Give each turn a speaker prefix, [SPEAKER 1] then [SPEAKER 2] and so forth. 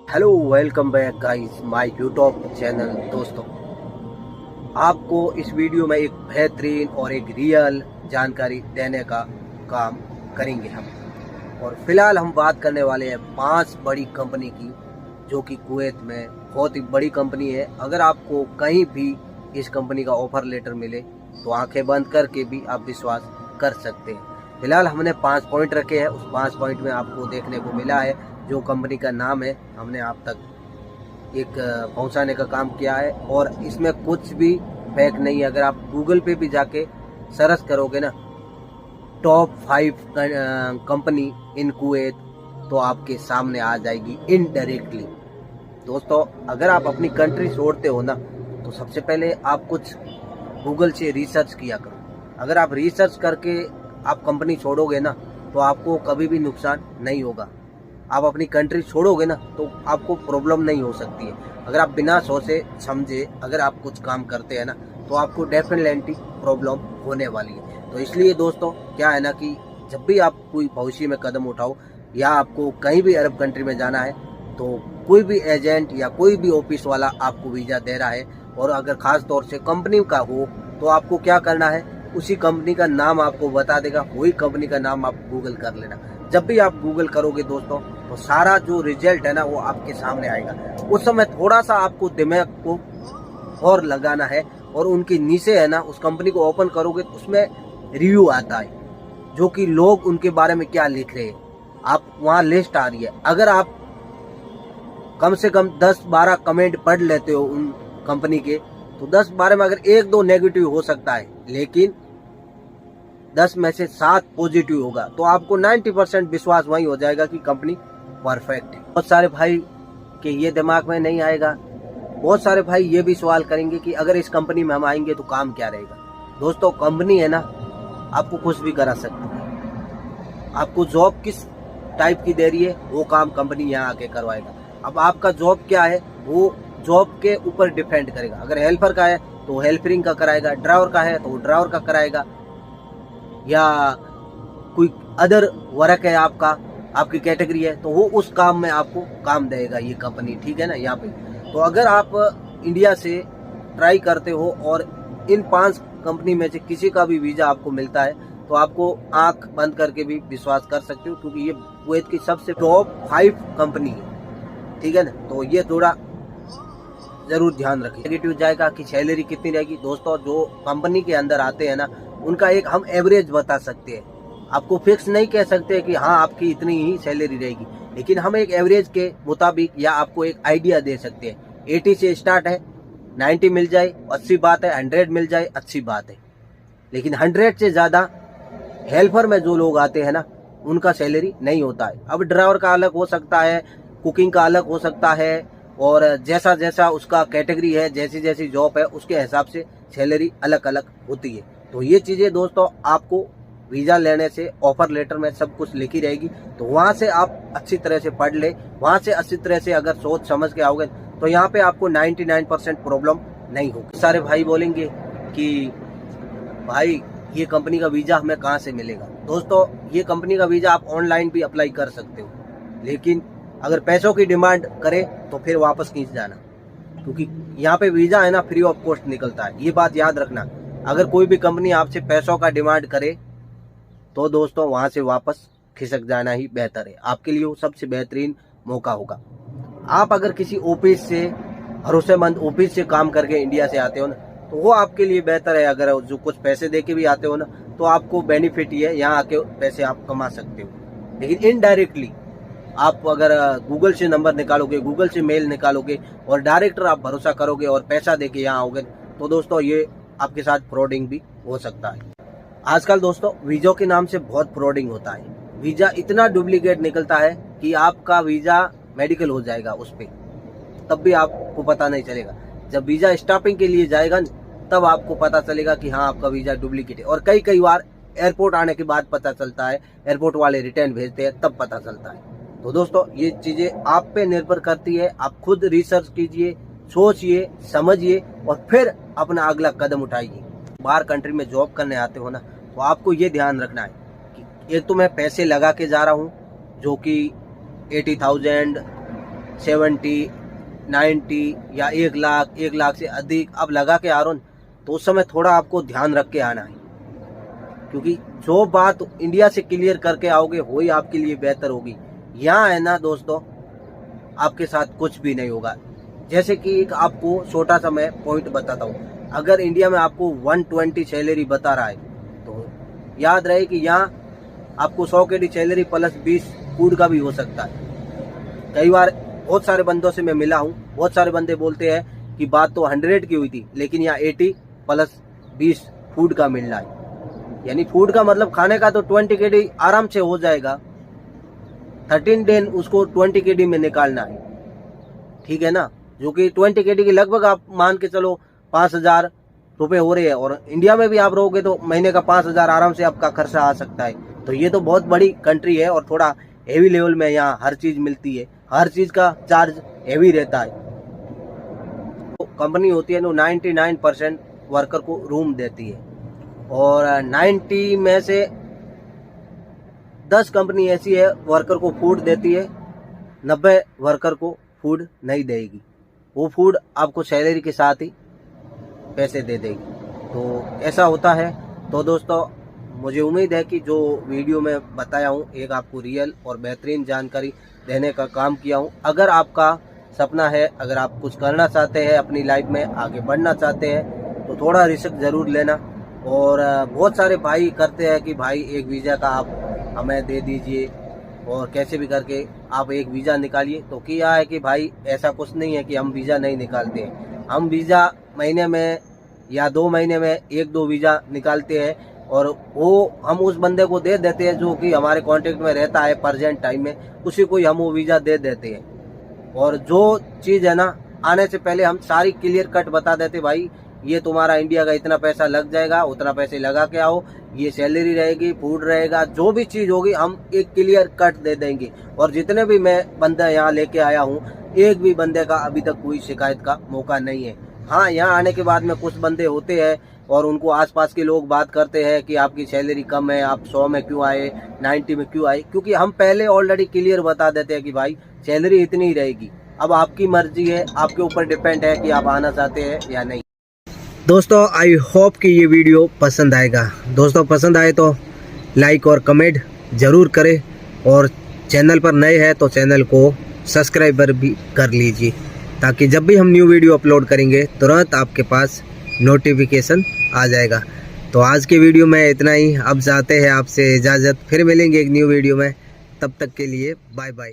[SPEAKER 1] Hello, welcome back guys my YouTube channel. दोस्तों, आपको इस वीडियो में एक बेहतरीन और एक रियल जानकारी देने का काम करेंगे हम। और फिलहाल हम बात करने वाले हैं 5 बड़ी कंपनी की, जो कि कुवैत में बहुत ही बड़ी कंपनी है। अगर आपको कहीं भी इस कंपनी का ऑफर लेटर मिले तो आंखें बंद करके भी आप विश्वास कर सकते हैं। फिलहाल हमने 5 पॉइंट रखे हैं। उस 5 पॉइंट में आपको देखने को मिला है जो कंपनी का नाम है, हमने आप तक एक पहुंचाने का काम किया है। और इसमें कुछ भी फेक नहीं है। अगर आप गूगल पे भी जाके सर्च करोगे ना, टॉप 5 कंपनी इन कुवैत, तो आपके सामने आ जाएगी इनडायरेक्टली। दोस्तों, अगर आप अपनी कंट्री छोड़ते हो ना, तो सबसे पहले आप कुछ गूगल से रिसर्च किया करो। अगर आप रिसर्च करके आप कंपनी छोड़ोगे ना, तो आपको कभी भी नुकसान नहीं होगा। आप अपनी कंट्री छोड़ोगे ना, तो आपको प्रॉब्लम नहीं हो सकती है। अगर आप बिना सोचे समझे अगर आप कुछ काम करते हैं ना, तो आपको डेफिनेटली प्रॉब्लम होने वाली है। तो इसलिए दोस्तों, क्या है ना कि जब भी आप कोई भविष्य में कदम उठाओ या आपको कहीं भी अरब कंट्री में जाना है, तो कोई भी एजेंट या कोई भी ऑफिस वाला आपको वीज़ा दे रहा है, और अगर खास तौर से कंपनी का हो, तो आपको क्या करना है, उसी कंपनी का नाम आपको बता देगा। वही कंपनी का नाम आप गूगल कर लेना। जब भी आप गूगल करोगे दोस्तों, तो सारा जो रिजल्ट है ना, वो आपके सामने आएगा। उस समय थोड़ा सा आपको दिमाग को और लगाना है, और उनके नीचे है ना, उस कंपनी को ओपन करोगे तो उसमें रिव्यू आता है, जो कि लोग उनके बारे में क्या लिख रहे हैं। आप वहाँ लिस्ट आ रही है। अगर आप कम से कम 10-12 कमेंट पढ़ लेते हो उन कंपनी के, तो 10-12 में अगर 1-2 नेगेटिव हो सकता है, लेकिन 10 में से 7 पॉजिटिव होगा, तो आपको 90% विश्वास वही हो जाएगा कि कंपनी परफेक्ट है। बहुत सारे भाई के ये दिमाग में नहीं आएगा। बहुत सारे भाई ये भी सवाल करेंगे कि अगर इस कंपनी में हम आएंगे तो काम क्या रहेगा। दोस्तों, कंपनी है ना, आपको कुछ भी करा सकती है। आपको जॉब किस टाइप की दे रही है, वो काम कंपनी यहाँ आके करवाएगा। अब आपका जॉब क्या है, वो जॉब के ऊपर डिपेंड करेगा। अगर हेल्पर का है तो हेल्परिंग का कराएगा, ड्राइवर का है तो ड्राइवर का कराएगा, या कोई अदर वर्क है आपकी कैटेगरी है, तो वो उस काम में आपको काम देगा ये कंपनी। ठीक है ना। यहाँ पे तो अगर आप इंडिया से ट्राई करते हो और इन 5 कंपनी में से किसी का भी वीजा आपको मिलता है, तो आपको आंख बंद करके भी विश्वास कर सकते हो, क्योंकि ये कुवैत की सबसे टॉप 5 कंपनी है। ठीक है ना। तो ये थोड़ा जरूर ध्यान रखें। नेगेटिव जाएगा कि सैलरी कितनी रहेगी। दोस्तों, जो कंपनी के अंदर आते हैं ना, उनका एक हम एवरेज बता सकते हैं। आपको फिक्स नहीं कह सकते कि हाँ आपकी इतनी ही सैलरी रहेगी, लेकिन हम एक एवरेज के मुताबिक या आपको एक आइडिया दे सकते हैं। 80 से स्टार्ट है, 90 मिल जाए अच्छी बात है, 100 मिल जाए अच्छी बात है, लेकिन 100 से ज्यादा हेल्पर में जो लोग आते हैं ना, उनका सैलरी नहीं होता है। अब ड्राइवर का अलग हो सकता है, कुकिंग का अलग हो सकता है, और जैसा जैसा उसका कैटेगरी है, जैसी जैसी जॉब है, उसके हिसाब से सैलरी अलग अलग होती है। तो ये चीजें दोस्तों आपको वीजा लेने से ऑफर लेटर में सब कुछ लिखी रहेगी। तो वहां से आप अच्छी तरह से पढ़ ले, वहां से अच्छी तरह से अगर सोच समझ के आओगे, तो यहाँ पे आपको 99% प्रॉब्लम नहीं होगी। सारे भाई बोलेंगे कि भाई ये कंपनी का वीजा हमें कहाँ से मिलेगा। दोस्तों, ये कंपनी का वीजा आप ऑनलाइन भी अप्लाई कर सकते हो, लेकिन अगर पैसों की डिमांड करे तो फिर वापस खींच जाना, क्योंकि यहाँ पे वीजा है ना, फ्री ऑफ कॉस्ट निकलता है। ये बात याद रखना। अगर कोई भी कंपनी आपसे पैसों का डिमांड करे, तो दोस्तों वहां से वापस खिसक जाना ही बेहतर है। आपके लिए वो सबसे बेहतरीन मौका होगा। आप अगर किसी ऑफिस से, भरोसेमंद ऑफिस से काम करके इंडिया से आते हो ना, तो वो आपके लिए बेहतर है। अगर जो कुछ पैसे दे के भी आते हो ना, तो आपको बेनिफिट ये है, यहाँ आके पैसे आप कमा सकते हो। लेकिन इनडायरेक्टली आप अगर गूगल से नंबर निकालोगे, गूगल से मेल निकालोगे, और डायरेक्टर आप भरोसा करोगे और पैसा देके यहाँ आओगे, तो दोस्तों ये आपके साथ फ्रॉडिंग भी हो सकता है। आजकल दोस्तों वीजा के नाम से बहुत फ्रॉडिंग होता है। वीजा इतना डुप्लीकेट निकलता है कि आपका वीजा मेडिकल हो जाएगा उस पे, तब भी आपको पता नहीं चलेगा। जब वीजा स्टाफिंग के लिए जाएगा, तब आपको पता चलेगा कि हाँ आपका वीजा डुप्लीकेट है। और कई बार एयरपोर्ट आने के बाद पता चलता है, एयरपोर्ट वाले रिटर्न भेजते हैं, तब पता चलता है। तो दोस्तों, ये चीजें आप पे निर्भर करती है। आप खुद रिसर्च कीजिए, सोचिए, समझिए, और फिर अपना अगला कदम उठाइए। बाहर कंट्री में जॉब करने आते हो ना, तो आपको ये ध्यान रखना है कि एक तो मैं पैसे लगा के जा रहा हूँ, जो कि 80,000 70, 90 या 1 लाख, 1 लाख से अधिक आप लगा के आ रहे हो, तो उस समय थोड़ा आपको ध्यान रख के आना है, क्योंकि जो बात इंडिया से क्लियर करके आओगे वही आपके लिए बेहतर होगी। यहाँ है ना दोस्तों, आपके साथ कुछ भी नहीं होगा। जैसे कि एक आपको छोटा सा मैं पॉइंट बताता हूँ, अगर इंडिया में आपको 120 सैलरी बता रहा है, तो याद रहे कि यहाँ आपको 100 KD सैलरी प्लस 20 फूड का भी हो सकता है। कई बार बहुत सारे बंदों से मैं मिला हूँ, बहुत सारे बंदे बोलते हैं कि बात तो 100 की हुई थी, लेकिन यहाँ 80 प्लस 20 फूड का मिल रहा है। यानी फूड का मतलब खाने का तो 20 KD आराम से हो जाएगा। 13 दिन उसको 20 KD में निकालना है, ठीक है ना, जो कि 20 KD की लगभग आप मान के चलो 5,000 रुपये हो रहे हैं। और इंडिया में भी आप रहोगे तो महीने का 5,000 आराम से आपका खर्चा आ सकता है। तो ये तो बहुत बड़ी कंट्री है और थोड़ा हेवी लेवल में यहाँ हर चीज मिलती है, हर चीज का चार्ज हेवी रहता है। तो कंपनी होती है जो 99% वर्कर को रूम देती है, और 90 में से 10 कंपनी ऐसी है वर्कर को फूड देती है, 90 वर्कर को फूड नहीं देगी। वो फूड आपको सैलरी के साथ ही पैसे दे देगी। तो ऐसा होता है। तो दोस्तों, मुझे उम्मीद है कि जो वीडियो में बताया हूँ एक आपको रियल और बेहतरीन जानकारी देने का काम किया हूँ। अगर आपका सपना है, अगर आप कुछ करना चाहते हैं, अपनी लाइफ में आगे बढ़ना चाहते हैं, तो थोड़ा रिस्क ज़रूर लेना। और बहुत सारे भाई करते हैं कि भाई एक वीज़ा का आप हमें दे दीजिए और कैसे भी करके आप एक वीज़ा निकालिए। तो क्या है कि भाई ऐसा कुछ नहीं है कि हम वीज़ा नहीं निकालते हैं। हम वीज़ा महीने में या 2 महीने में 1-2 वीज़ा निकालते हैं, और वो हम उस बंदे को दे देते हैं जो कि हमारे कांटेक्ट में रहता है प्रेजेंट टाइम में, उसी को ही हम वो वीज़ा दे देते हैं। और जो चीज़ है ना, आने से पहले हम सारी क्लियर कट बता देते, भाई ये तुम्हारा इंडिया का इतना पैसा लग जाएगा, उतना पैसे लगा के आओ, ये सैलरी रहेगी, फूड रहेगा, जो भी चीज़ होगी हम एक क्लियर कट दे देंगे। और जितने भी मैं बंदे यहाँ लेके आया हूँ, एक भी बंदे का अभी तक कोई शिकायत का मौका नहीं है। हाँ, यहाँ आने के बाद में कुछ बंदे होते हैं और उनको आसपास के लोग बात करते हैं कि आपकी सैलरी कम है, आप 100 में क्यों आए, 90 में क्यों आए, क्योंकि हम पहले ऑलरेडी क्लियर बता देते हैं कि भाई सैलरी इतनी ही रहेगी। अब आपकी मर्जी है, आपके ऊपर डिपेंड है कि आप आना चाहते हैं या नहीं। दोस्तों, आई होप कि ये वीडियो पसंद आएगा। दोस्तों, पसंद आए तो लाइक और कमेंट ज़रूर करें, और चैनल पर नए हैं तो चैनल को सब्सक्राइबर भी कर लीजिए, ताकि जब भी हम न्यू वीडियो अपलोड करेंगे तुरंत आपके पास नोटिफिकेशन आ जाएगा। तो आज के वीडियो में इतना ही। अब चाहते हैं आपसे इजाज़त, फिर मिलेंगे एक न्यू वीडियो में। तब तक के लिए बाय बाय।